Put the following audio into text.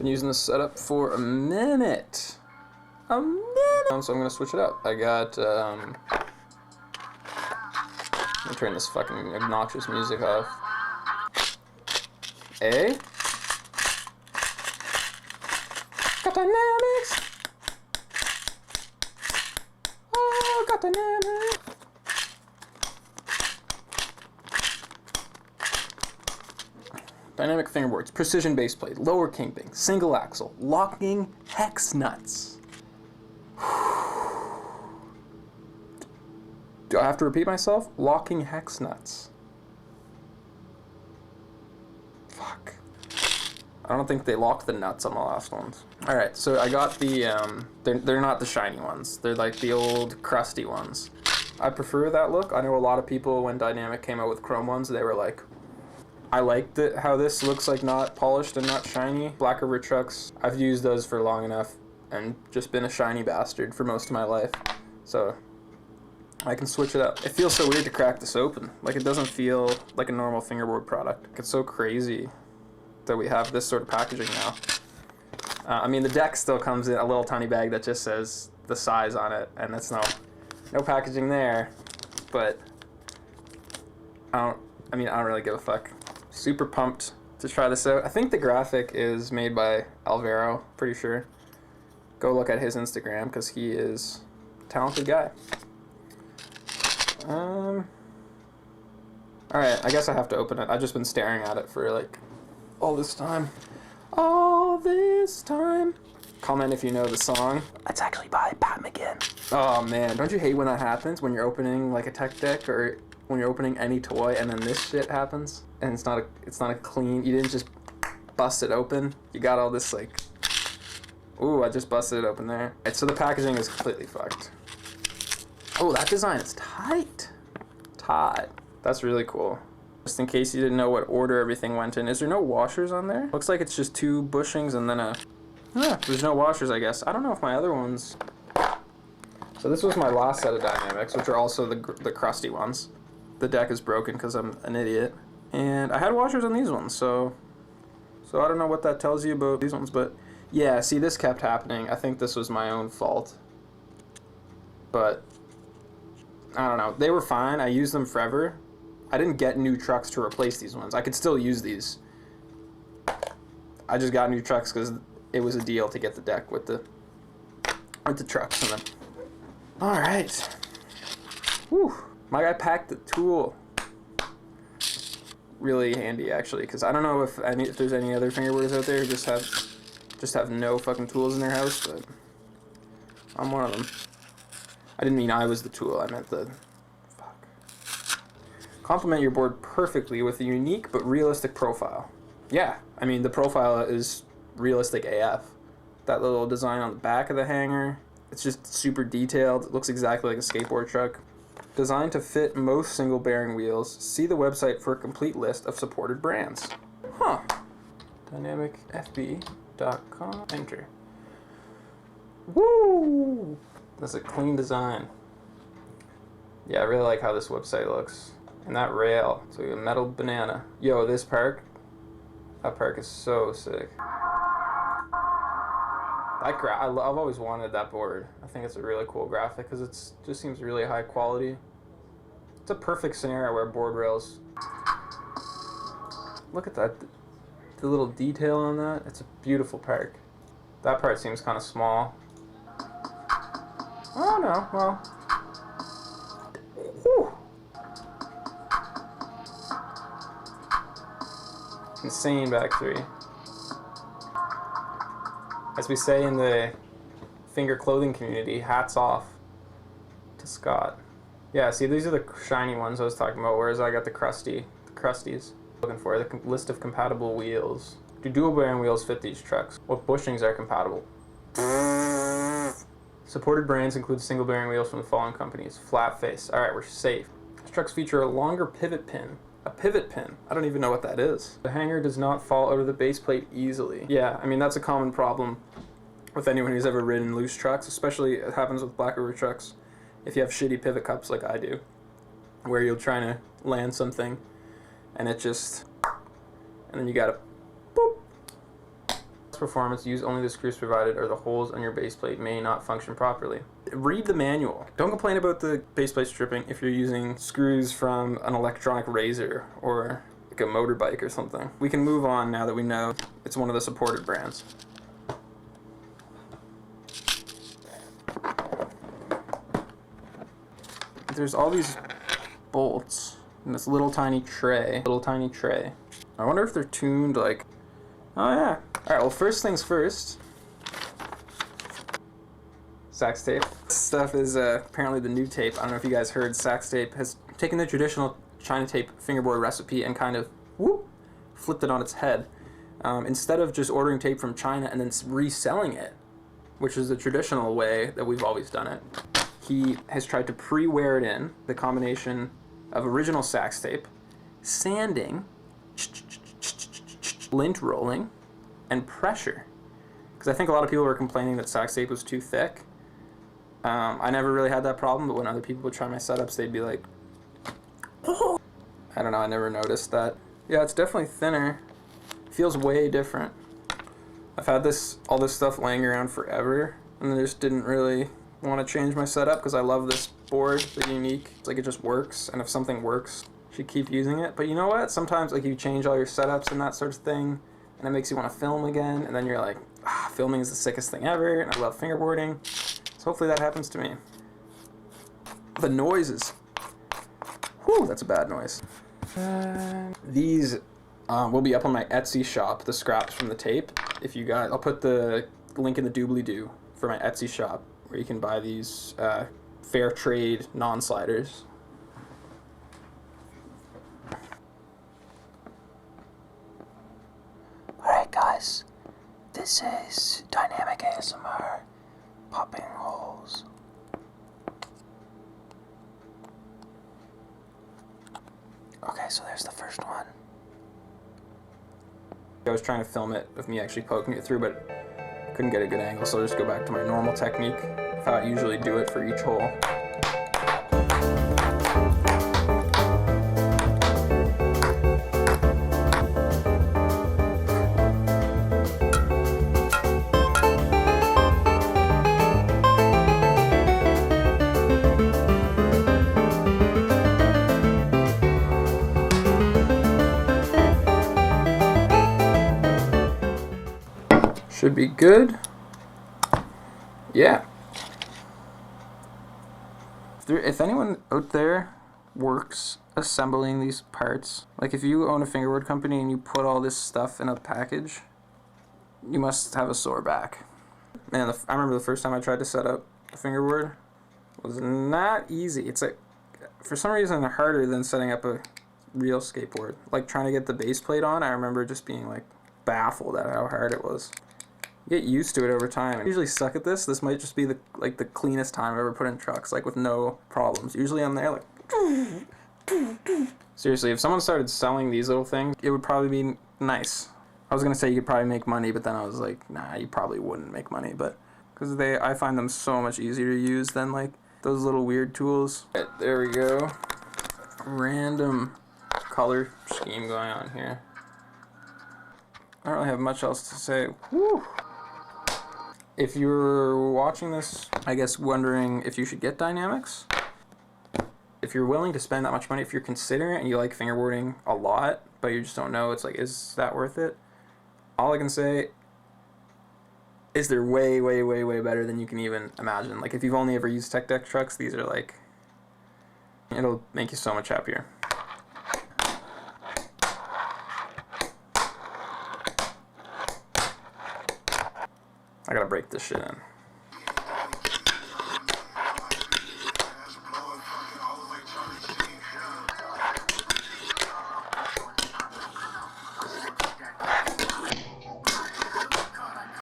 Been using this setup for a minute. So I'm gonna switch it up. I got, let me turn this fucking obnoxious music off. A. Got dynamics. Oh, got dynamics. Dynamic fingerboards, precision base plate, lower kingpin, single axle, locking hex nuts. Do I have to repeat myself? Locking hex nuts. Fuck. I don't think they locked the nuts on the last ones. Alright, so I got the, they're not the shiny ones. They're like the old crusty ones. I prefer that look. I know a lot of people, when Dynamic came out with chrome ones, they were like, I like how this looks like not polished and not shiny. Black River trucks, I've used those for long enough and just been a shiny bastard for most of my life. So I can switch it up. It feels so weird to crack this open. Like, it doesn't feel like a normal fingerboard product. It's so crazy that we have this sort of packaging now. I mean, the deck still comes in a little tiny bag that just says the size on it, and that's no packaging there, but I don't really give a fuck. Super pumped to try this out. I think the graphic is made by Alvaro, pretty sure. Go look at his Instagram, because he is a talented guy. Alright, I guess I have to open it. I've just been staring at it for like all this time. All this time. Comment if you know the song. It's actually by Pat McGinn. Oh man, don't you hate when that happens? When you're opening like a tech deck, or when you're opening any toy and then this shit happens? And it's not a clean, you didn't just bust it open. You got all this like, ooh, I just busted it open there. Right, so the packaging is completely fucked. Oh, that design is tight. Tight. That's really cool. Just in case you didn't know what order everything went in. Is there no washers on there? Looks like it's just 2 bushings and then there's no washers, I guess. I don't know if my other ones. So this was my last set of Dynamics, which are also the crusty ones. The deck is broken because I'm an idiot. And I had washers on these ones, so I don't know what that tells you about these ones, but yeah, see, this kept happening. I think this was my own fault. But I don't know. They were fine. I used them forever. I didn't get new trucks to replace these ones. I could still use these. I just got new trucks because it was a deal to get the deck with the trucks in them. All right. Whew. My guy packed the tool. Really handy, actually, because I don't know if there's any other fingerboarders out there who just have no fucking tools in their house, but I'm one of them. I didn't mean I was the tool. I meant the. Fuck. Complement your board perfectly with a unique but realistic profile. Yeah, I mean the profile is realistic AF. That little design on the back of the hanger, it's just super detailed. It looks exactly like a skateboard truck. Designed to fit most single bearing wheels. See the website for a complete list of supported brands. Huh. DynamicFB.com. Enter. Woo! That's a clean design. Yeah, I really like how this website looks. And that rail. It's like a metal banana. Yo, this park. That park is so sick. I've always wanted that board. I think it's a really cool graphic because it just seems really high quality. It's a perfect scenario where board rails. Look at that, the little detail on that. It's a beautiful park. That part seems kind of small. Oh no, well. Whew. Insane back 3. As we say in the finger clothing community, hats off to Scott. Yeah, see, these are the shiny ones I was talking about, whereas I got the crusties. Looking for the list of compatible wheels. Do dual bearing wheels fit these trucks? What bushings are compatible? Supported brands include single bearing wheels from the following companies. Flat face. Alright, we're safe. These trucks feature a longer pivot pin. A pivot pin. I don't even know what that is. The hanger does not fall out of the base plate easily. Yeah, I mean, that's a common problem with anyone who's ever ridden loose trucks, especially it happens with Black River trucks. If you have shitty pivot cups like I do, where you're trying to land something and it just, and then you gotta boop. Performance, use only the screws provided or the holes on your base plate may not function properly. Read the manual. Don't complain about the base plate stripping if you're using screws from an electronic razor or like a motorbike or something. We can move on now that we know it's one of the supported brands. There's all these bolts in this little tiny tray. I wonder if they're tuned like, oh yeah. Alright, well first things first. Sax tape. This stuff is apparently the new tape. I don't know if you guys heard, Sax tape has taken the traditional China tape fingerboard recipe and kind of flipped it on its head. Instead of just ordering tape from China and then reselling it, which is the traditional way that we've always done it, he has tried to pre-wear it in, the combination of original Sax tape, sanding, lint rolling, and pressure. Because I think a lot of people were complaining that Sax tape was too thick. I never really had that problem, but when other people would try my setups, they'd be like, oh. I don't know, I never noticed that. Yeah, it's definitely thinner. Feels way different. I've had all this stuff laying around forever, and I just didn't really want to change my setup because I love this board, the Unique. It's like it just works, and if something works, you should keep using it. But you know what? Sometimes like you change all your setups and that sort of thing, and it makes you want to film again, and then you're like, filming is the sickest thing ever, and I love fingerboarding. So hopefully that happens to me. The noises. Whew, that's a bad noise. These will be up on my Etsy shop, the scraps from the tape. If you guys, I'll put the link in the doobly-doo for my Etsy shop, where you can buy these fair trade non-sliders. Alright guys, this is dynamic ASMR, popping holes. Okay, so there's the first one. I was trying to film it with me actually poking it through, but couldn't get a good angle, so I'll just go back to my normal technique of how I usually do it for each hole. Should be good. Yeah. If anyone out there works assembling these parts, like if you own a fingerboard company and you put all this stuff in a package, you must have a sore back. Man, I remember the first time I tried to set up a fingerboard, it was not easy. It's like, for some reason, harder than setting up a real skateboard. Like trying to get the base plate on, I remember just being like baffled at how hard it was. Get used to it over time. I usually suck at this. This might just be the cleanest time I've ever put in trucks, like with no problems. Usually I'm there like, seriously, if someone started selling these little things, it would probably be nice. I was gonna say you could probably make money, but then I was like, nah, you probably wouldn't make money, but because I find them so much easier to use than like those little weird tools. Right, there we go. Random color scheme going on here. I don't really have much else to say. Woo. If you're watching this, I guess wondering if you should get Dynamics, if you're willing to spend that much money, if you're considering it and you like fingerboarding a lot, but you just don't know, it's like, is that worth it? All I can say is they're way, way, way, way better than you can even imagine. Like if you've only ever used tech deck trucks, these are like, it'll make you so much happier. I gotta break this shit in.